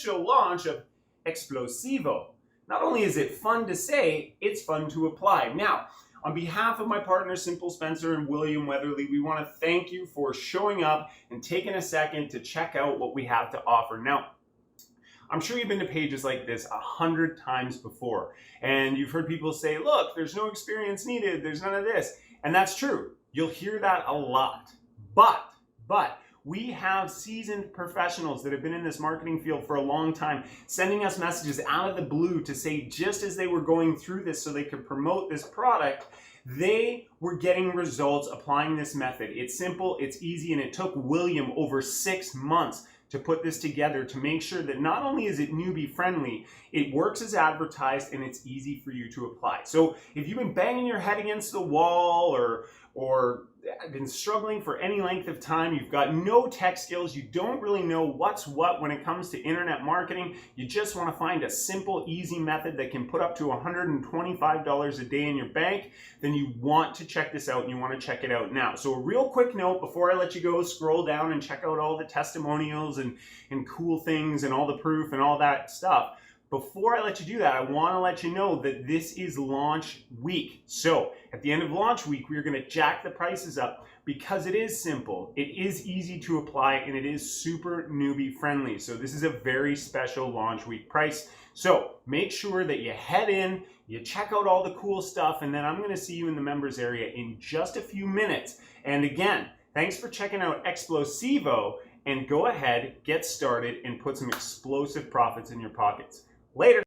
official launch of Explosivo. Not only is it fun to say, it's fun to apply. Now, on behalf of my partners, Simple Spencer and William Weatherly, we want to thank you for showing up and taking a second to check out what we have to offer. Now, I'm sure you've been to pages like this 100 times before, and you've heard people say, look, there's no experience needed, there's none of this. And that's true. You'll hear that a lot. But we have seasoned professionals that have been in this marketing field for a long time, sending us messages out of the blue to say just as they were going through this so they could promote this product, they were getting results applying this method. It's simple, it's easy, and it took William over 6 months to put this together to make sure that not only is it newbie friendly, it works as advertised and it's easy for you to apply. So if you've been banging your head against the wall or been struggling for any length of time, you've got no tech skills, you don't really know what's what when it comes to internet marketing, you just want to find a simple, easy method that can put up to $125 a day in your bank, then you want to check this out and you want to check it out now. So a real quick note before I let you go, scroll down and check out all the testimonials and cool things and all the proof and all that stuff. Before I let you do that, I want to let you know that this is launch week. So at the end of launch week, we're going to jack the prices up because it is simple, it is easy to apply, and it is super newbie friendly. So this is a very special launch week price. So make sure that you head in, you check out all the cool stuff, and then I'm going to see you in the members area in just a few minutes. And again, thanks for checking out Explosivo, and go ahead, get started, and put some explosive profits in your pockets. Later.